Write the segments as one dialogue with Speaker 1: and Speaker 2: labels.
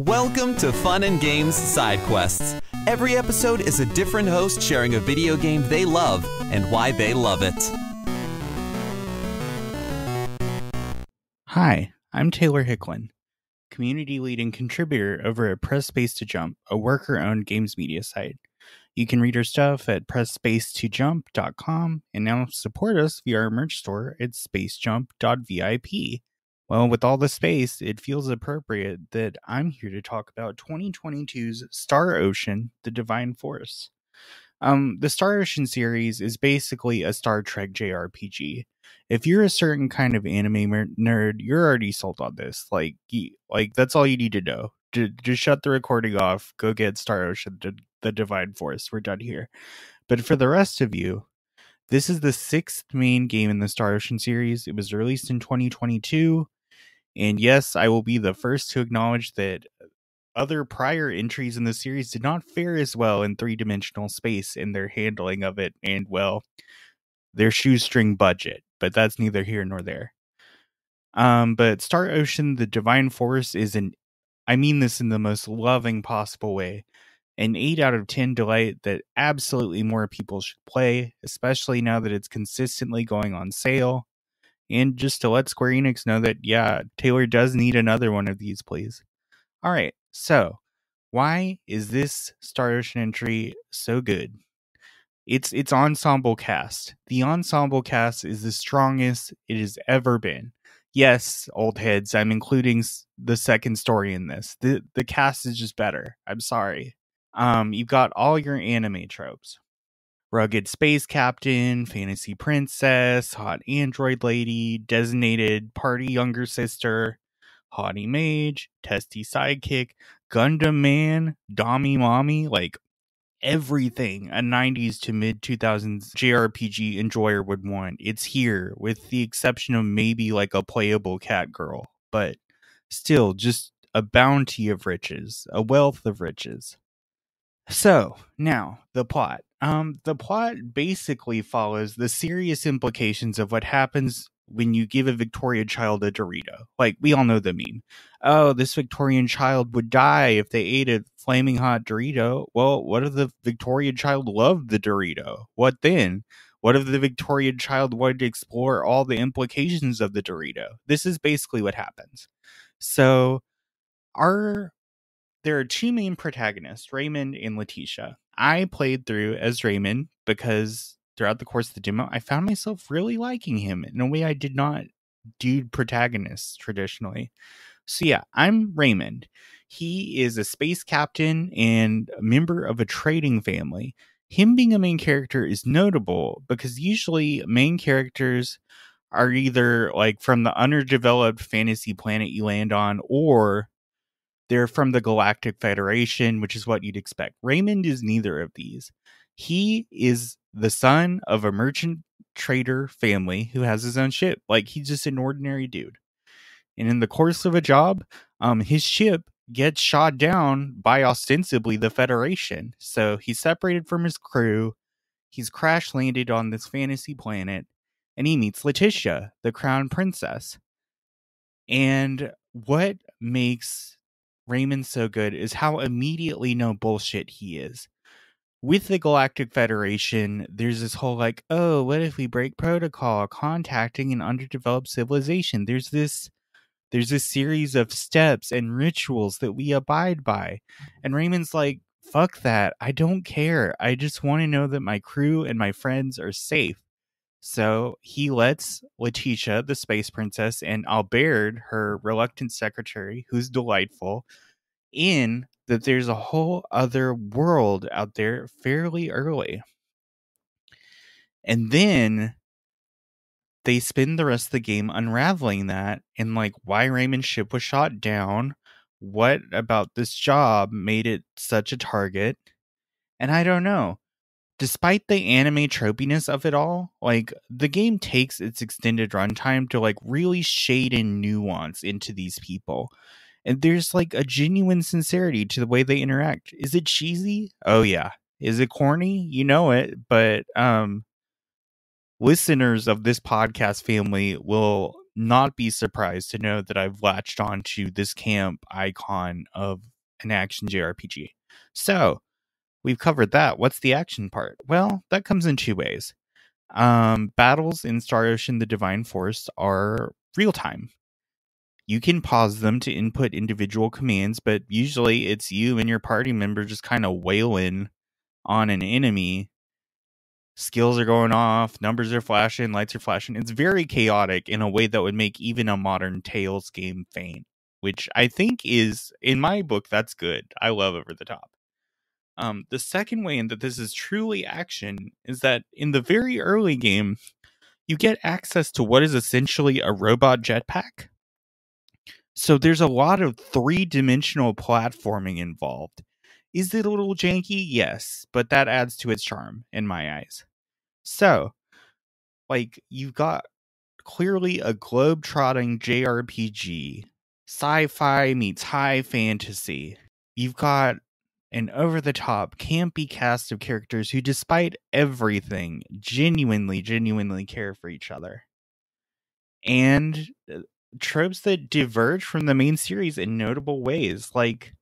Speaker 1: Welcome to Fun and Games Side Quests. Every episode is a different host sharing a video game they love and why they love it.
Speaker 2: Hi, I'm Taylor Hicklen, community lead and contributor over at Press Space to Jump, a worker-owned games media site. You can read our stuff at pressspacetoJump.com and now support us via our merch store at spacejump.vip. Well, with all the space, it feels appropriate that I'm here to talk about 2022's Star Ocean: The Divine Force. The Star Ocean series is basically a Star Trek JRPG. If you're a certain kind of anime nerd, you're already sold on this. Like that's all you need to know. Just shut the recording off. Go get Star Ocean: The Divine Force. We're done here. But for the rest of you, this is the 6th main game in the Star Ocean series. It was released in 2022. And yes, I will be the first to acknowledge that other prior entries in the series did not fare as well in three-dimensional space in their handling of it and, well, their shoestring budget. But that's neither here nor there. But Star Ocean: The Divine Force is I mean this in the most loving possible way, an 8 out of 10 delight that absolutely more people should play, especially now that it's consistently going on sale. And just to let Square Enix know that, yeah, Taylor does need another one of these, please. All right, so why is this Star Ocean entry so good? It's ensemble cast. The ensemble cast is the strongest it has ever been. Yes, old heads, I'm including the second story in this. The cast is just better. I'm sorry. You've got all your anime tropes. Rugged space captain, fantasy princess, hot android lady, designated party younger sister, haughty mage, testy sidekick, Gundam man, dommy mommy, like everything a 90s to mid 2000s JRPG enjoyer would want. It's here, with the exception of maybe like a playable cat girl, but still just a bounty of riches, a wealth of riches. So, now, the plot. The plot basically follows the serious implications of what happens when you give a Victorian child a Dorito. Like, we all know the meme. Oh, this Victorian child would die if they ate a flaming hot Dorito. Well, what if the Victorian child loved the Dorito? What then? What if the Victorian child wanted to explore all the implications of the Dorito? This is basically what happens. So, there are two main protagonists, Raymond and Letitia. I played through as Raymond because throughout the course of the demo, I found myself really liking him in a way I did not do protagonists traditionally. So yeah, I'm Raymond. He is a space captain and a member of a trading family. Him being a main character is notable because usually main characters are either like from the underdeveloped fantasy planet you land on, or they're from the Galactic Federation, which is what you'd expect. Raymond is neither of these. He is the son of a merchant trader family who has his own ship. Like, he's just an ordinary dude. And in the course of a job, his ship gets shot down by ostensibly the Federation. So he's separated from his crew. He's crash landed on this fantasy planet, and he meets Letitia, the crown princess. And what makes Raymond so good is how immediately no bullshit he is. With the Galactic Federation, there's this whole like, oh, what if we break protocol, contacting an underdeveloped civilization? There's this series of steps and rituals that we abide by. And Raymond's like, fuck that. I don't care. I just want to know that my crew and my friends are safe. So he lets Letitia, the space princess, and Albert, her reluctant secretary, who's delightful, in that there's a whole other world out there fairly early. And then they spend the rest of the game unraveling that and like why Raymond's ship was shot down, what about this job made it such a target, and I don't know. Despite the anime tropiness of it all, like, the game takes its extended runtime to like really shade in nuance into these people. And there's like a genuine sincerity to the way they interact. Is it cheesy? Oh yeah. Is it corny? You know it, but listeners of this podcast family will not be surprised to know that I've latched on to this camp icon of an action JRPG. So, we've covered that. What's the action part? Well, that comes in two ways. Battles in Star Ocean the Divine Force are real time. You can pause them to input individual commands, but usually it's you and your party member just kind of wailing on an enemy. Skills are going off, numbers are flashing, lights are flashing. It's very chaotic in a way that would make even a modern Tales game faint, which I think is, in my book, that's good. I love over the top. The second way in that this is truly action is that in the very early game, you get access to what is essentially a robot jetpack. So there's a lot of three-dimensional platforming involved. Is it a little janky? Yes, but that adds to its charm in my eyes. So, like, you've got clearly a globe-trotting JRPG, sci-fi meets high fantasy. You've got an over-the-top, campy cast of characters who, despite everything, genuinely care for each other. And tropes that diverge from the main series in notable ways. Like,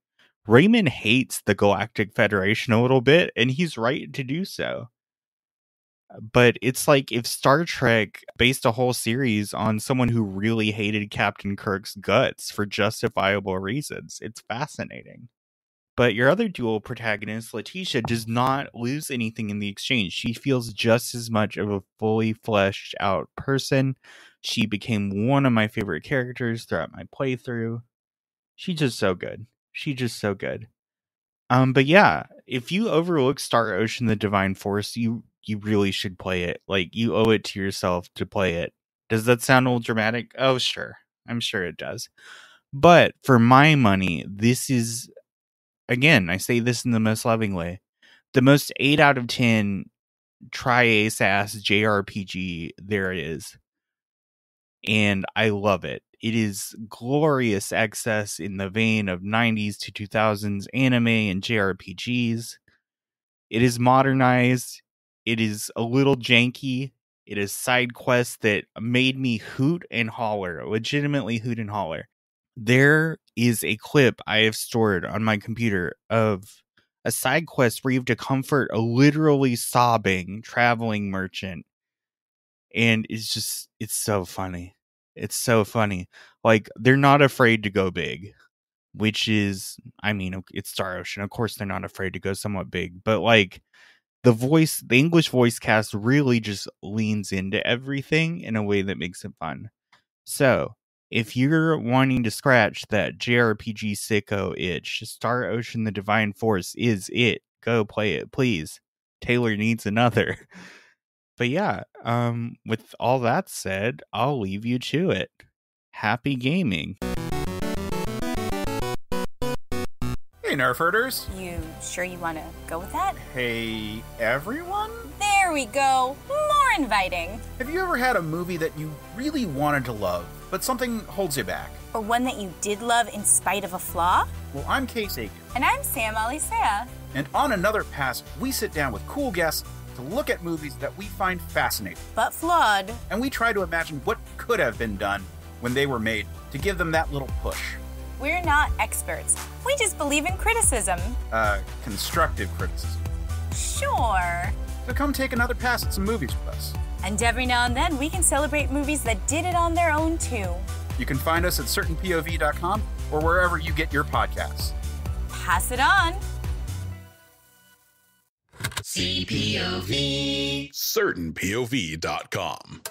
Speaker 2: Raymond hates the Galactic Federation a little bit, and he's right to do so. But it's like if Star Trek based a whole series on someone who really hated Captain Kirk's guts for justifiable reasons. It's fascinating. But your other dual protagonist, Letitia, does not lose anything in the exchange. She feels just as much of a fully fleshed out person. She became one of my favorite characters throughout my playthrough. She's just so good. But yeah, if you overlook Star Ocean the Divine Force, you really should play it. Like, you owe it to yourself to play it. Does that sound a little dramatic? Oh, sure. I'm sure it does. But for my money, this is, again, I say this in the most loving way, the most 8 out of 10 tri-ace ass JRPG there is. And I love it. It is glorious excess in the vein of 90s to 2000s anime and JRPGs. It is modernized. It is a little janky. It is side quests that made me hoot and holler, legitimately hoot and holler. There is a clip I have stored on my computer of a side quest where you have to comfort a literally sobbing traveling merchant. And it's so funny. It's so funny. Like, they're not afraid to go big, which is, I mean, it's Star Ocean. Of course, they're not afraid to go somewhat big, but like the English voice cast really just leans into everything in a way that makes it fun. So, if you're wanting to scratch that JRPG sicko itch, Star Ocean the Divine Force is it. Go play it, please. Taylor needs another. But yeah, with all that said, I'll leave you to it. Happy gaming.
Speaker 3: Hey, Nerf herders.
Speaker 4: You sure you want to go with that?
Speaker 3: Hey, everyone?
Speaker 4: There we go. More inviting.
Speaker 3: Have you ever had a movie that you really wanted to love, but something holds you back?
Speaker 4: Or one that you did love in spite of a flaw?
Speaker 3: Well, I'm Case Aiken.
Speaker 4: And I'm Sam Alisea.
Speaker 3: And on Another Pass, we sit down with cool guests to look at movies that we find fascinating.
Speaker 4: But flawed.
Speaker 3: And we try to imagine what could have been done when they were made to give them that little push.
Speaker 4: We're not experts. We just believe in criticism.
Speaker 3: Constructive criticism.
Speaker 4: Sure.
Speaker 3: So come take another pass at some movies with us.
Speaker 4: And every now and then, we can celebrate movies that did it on their own, too.
Speaker 3: You can find us at certainpov.com or wherever you get your podcasts.
Speaker 4: Pass it on.
Speaker 5: CPOV.
Speaker 6: certainpov.com.